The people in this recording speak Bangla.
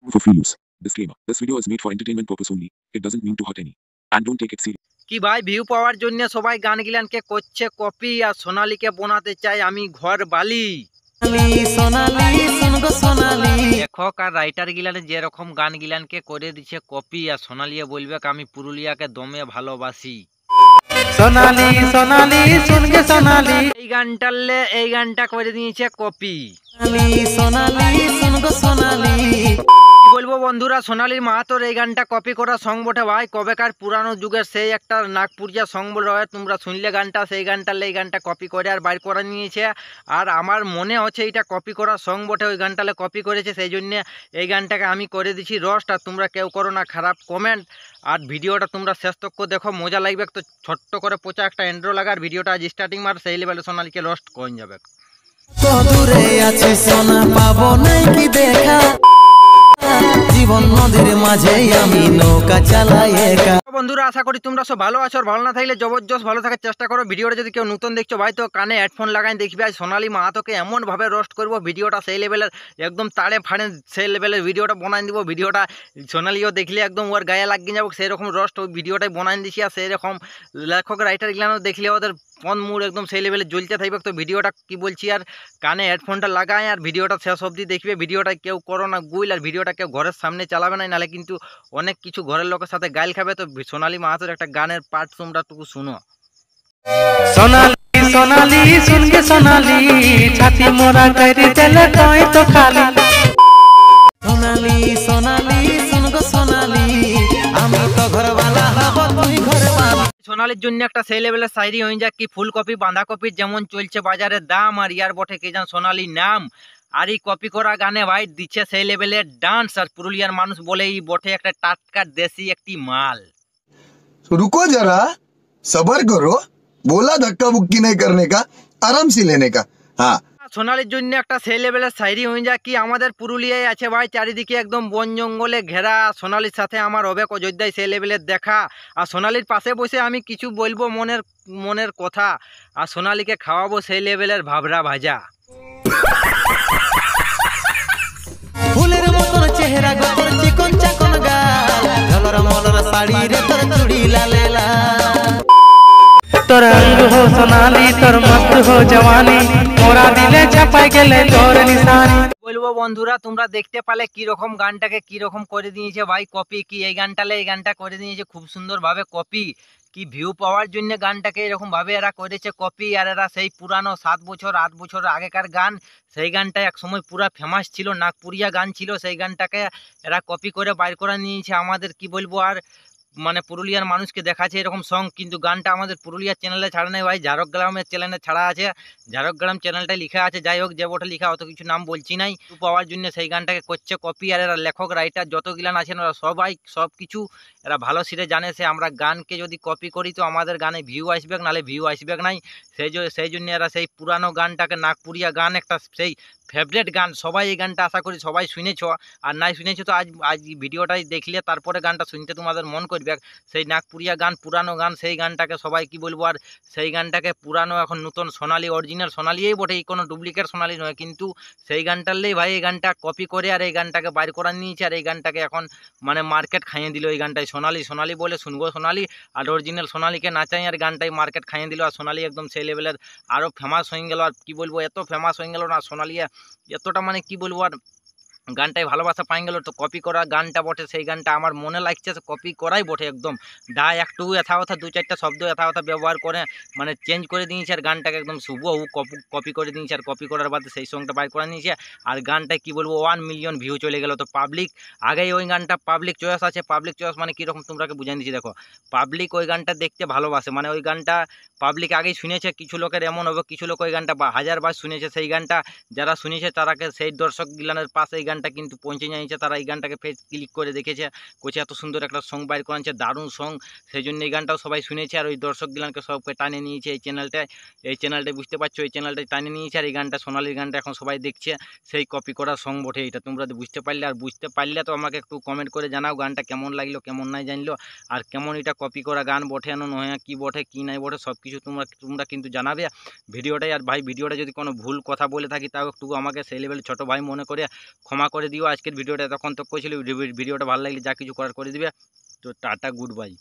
For free use. Disclaimer. This video is made for entertainment purpose only. It doesn't mean to hurt any. And don't take it seriously. কি ভাই ভিউ পাওয়ার জন্য সবাই গান গিলানকে করছে কপি আর সোনালীকে বানাতে চাই আমি ঘর বালি লেখক আর রাইটার গিলানে যেরকম গান গিলানকে করে দিচ্ছে কপি আর সোনালিয়ে বলবে আমি পুরুলিয়াকে দমে ভালোবাসি সোনালি সোনালি শুনগে সোনালি এই গানটা করে দিয়েছে কপি সোনালি শুনগো সোনালি কি বলবো বন্ধুরা, সোনালীর মাহাতোর এই গানটা কপি করা সং বটে ভাই। কবেকার পুরানো যুগের সেই একটা নাগপুরিয়া সং বলে হয়, তোমরা শুনলে গানটা, সেই গানটালে এই গানটা কপি করে আর বাইর করে নিয়েছে। আর আমার মনে হচ্ছে এটা কপি করা সং বটে, ওই গানটালে কপি করেছে, সেই জন্যে এই গানটাকে আমি করে দিচ্ছি রোস্ট। আর তোমরা কেউ করো না খারাপ কমেন্ট। আর ভিডিওটা তোমরা শেষ তক দেখো, মজা লাগবে। তো ছোট্ট করে পচা একটা এন্ড্রো লাগার ভিডিওটা আজ স্টার্টিং মার, সেই লেভেলে সোনালীকে রোস্ট করে যাবে। তো দূরে আছে সোনা পাবো নাই কি দেখা, জীবন নদীর মাঝে আমি নৌকা চালাই একা। বন্ধুরা আশা করি তোমরা সব ভালো আছো, আর ভালো না থাকলে জবরদস্ত ভালো থাকার চেষ্টা করো। ভিডিওটা যদি কেউ নতুন দেখছো ভাই, তো কানে হেডফোন লাগাই দেখবি আজ সোনালী মাহাতোকে এমনভাবে রোস্ট করবো, ভিডিওটা সেই লেভেলের একদম তাড়ে ফাড়ে সেই লেভেলের ভিডিওটা বানাই দিব। ভিডিওটা সোনালীও দেখলে একদম ওর গায়ে লাগিয়ে যাবো, সেরকম রোস্ট ওই ভিডিওটাই বানাই দিছি। আর সেরকম লেখক রাইটার গুলানো দেখলে ওদের মন মুড একদম সেই লেভেলে জ্বলতে থাকবে। তো ভিডিওটা কি বলছি, আর কানে হেডফোনটা লাগায় আর ভিডিওটা শেষ অবধি দেখবে। ভিডিওটা কেউ করো না গুইল, আর ভিডিওটা কেউ ঘরের সামনে চালাবে না, নাহলে কিন্তু অনেক কিছু ঘরের লোকের সাথে গাইল খাবে। তো সোনালী মাহাতোর একটা গানের পার্ট তোমরা টুকু শুনো। সোনালি সোনালি শুনগে সোনালি, ছাতি মোরা করি চলে তুই তো খালি। সোনালি সোনালি শুনগো সোনালি, আমি তো ঘরওয়ালা হব তুই ঘরওয়ালা। সোনালীর জন্য একটা সেই লেভেলের শায়রি হয়ে যাক কি, ফুলকপি বাঁধাকপির যেমন চলছে বাজারে দাম, আর ইয়ার বটে কে জান সোনালী নাম। আর এই কপি করা গানে ভাই দিচ্ছে সেই লেভেলের ডান্স। আর পুরুলিয়ার মানুষ বলে এই বটে একটা টাটকা দেশি একটি মাল। रुको जरा, सबर करो, बोला धक्का बुक्की नहीं करने का, आराम से लेने का। हाँ সোনালীর জন্য একটা সেই লেভেলের শায়রি হয়ে যায় কি, আমাদের পুরুলিয়ায় আছে ভাই চারিদিকে একদম বন জঙ্গলে ঘেরা। সোনালীর সাথে আমার হবে অযোধ্যায় সেই লেভেলের দেখা। আর সোনালীর পাশে বসে আমি কিছু বলবো মনের কথা, আর সোনালীকে খাওয়াবো সেই লেভেলের ভাবরা ভাজা। ফুলের মতন চেহারা গো তোর চিকন চাকন গাল, ঝলর মলর শাড়ি রে তোর চুড়ি লালে লাল। তোর রঙ হো সোনালি তোর মত হো জওয়ানি, মোরা দিলে ছাপাই গেলে তোর নিশানি। বলবো বন্ধুরা, তোমরা দেখতে পালে কিরকম গানটাকে কিরকম করে দিয়েছে ভাই কপি। কি এই গানটা করে দিয়েছে খুব সুন্দরভাবে কপি। কি ভিউ পাওয়ার জন্য গানটাকে এরকম ভাবে এরা করেছে কপি। আর এরা সেই পুরানো 7 বছর 8 বছর আগেকার গান, সেই গানটা এক সময় পুরা ফেমাস ছিল, নাগপুরিয়া গান ছিল, সেই গানটাকে এরা কপি করে বাইর করে নিয়েছে। আমাদের কি বলবো, আর মানে পুরুলিয়ার মানুষকে দেখাচ্ছে এরকম সং, কিন্তু গানটা আমাদের পুরুলিয়ার চ্যানেলে ছাড়া নেই ভাই, ঝাড়গ্রামের চ্যানেলে ছাড়া আছে। ঝাড়গ্রাম চ্যানেলটাই লিখা আছে, যাই হোক যে বটে লিখা, অত কিছু নাম বলছি নাই। পাওয়ার জন্য সেই গানটাকে করছে কপি। আর এরা লেখক রাইটার যত গিলান আছেন ওরা সবাই সব কিছু এরা ভালো সিরে জানে, সে আমরা গানকে যদি কপি করি তো আমাদের গানে ভিউ আসবে, নাহলে ভিউ আসবে নাই। সেই জন্য এরা সেই পুরানো গানটাকে, নাগপুরিয়া গান একটা সেই ফেভারিট গান, সবাই এই গানটা আশা করি সবাই শুনেছ। আর নাই শুনেছো তো আজ ভিডিওটাই দেখলে তারপরে গানটা শুনতে তোমাদের মন করবে। সেই নাগপুরিয়া গান, পুরানো গান, সেই গানটাকে সবাই কি বলবো, আর সেই গানটাকে পুরানো এখন নতুন সোনালী, অরিজিনাল সোনালীই বটে, কোনো ডুপ্লিকেট সোনালী নয়, কিন্তু সেই গানটারলেই ভাই এই গানটা কপি করে আর এই গানটাকে বাইর করা নিয়েছে। আর এই গানটাকে এখন মানে মার্কেট খাইয়ে দিল। এই গানটাই সোনালী বলে শুনবো সোনালী, আর অরিজিনাল সোনালীকে নাচাই, আর গানটাই মার্কেট খাইয়ে দিল। আর সোনালী একদম সেই লেভেলের আরও ফেমাস হয়ে গেল। আর কি বলবো, এত ফেমাস হয়ে গেল না সোনালী, এতটা মানে কি বলবো, আর গানটাই ভালোবাসা পাই গেল। তো কপি করা গানটা বটে, সেই গানটা আমার মনে লাগছে কপি করাই বটে একদম। একটু যথাযথা 2-4টা শব্দ যথাযথা ব্যবহার করে মানে চেঞ্জ করে দিয়েছে, আর গানটাকে একদম হুবহু কপি করে দিয়েছে। আর কপি করার বাদে সেই সংটা বাইর করে নিয়েছে। আর গানটায় কি বলবো 1 মিলিয়ন ভিউ চলে গেল। তো পাবলিক আগেই ওই গানটা পাবলিক চয়েস আছে। পাবলিক চয়েস মানে কীরকম তোমরাকে বুঝিয়ে দিচ্ছি দেখো, পাবলিক ওই গানটা দেখতে ভালোবাসে, মানে ওই গানটা পাবলিক আগেই শুনেছে। কিছু লোকের এমন হবে, কিছু লোক ওই গানটা 1000 বার শুনেছে। সেই গানটা যারা শুনেছে তারাকে সেই দর্শক গিলানের পাশে এই গানটা কিন্তু পৌঁছে নিয়েছে। তারা এই গানটাকে ফেস ক্লিক করে দেখেছে, কোচে এত সুন্দর একটা সং বাইর করেছে, দারুণ সং, সেই জন্য এই গানটাও সবাই শুনেছে। আর ওই দর্শক গিলানকে সবকে টানে নিয়েছে এই চ্যানেলটায় বুঝতে পারছো, এই চ্যানেলটাই টানে নিয়েছে। আর এই গানটা সোনালীর গানটা এখন সবাই দেখছে, সেই কপি করা সং বটে এটা। তোমরা বুঝতে পারলে, আর বুঝতে পারলে তো আমাকে একটু কমেন্ট করে জানাও গানটা কেমন লাগলো, কেমন নাই জানলো, আর কেমন এটা কপি করা গান বটে না নয়, কি বটে কি নাই বটে, সব কিছু তোমরা কিন্তু জানাবে ভিডিওটাই। আর ভাই ভিডিওটা যদি কোনো ভুল কথা বলে থাকি তাও একটু আমাকে সেই লেভেল ছোটো ভাই মনে করে ক্ষমা ক্ষমা করে দিও। আজকের ভিডিওটা এতক্ষণ তক ছিল, ভিডিওটা ভালো লাগলে যা কিছু করার করে দিবে। তো টাটা, গুড বাই।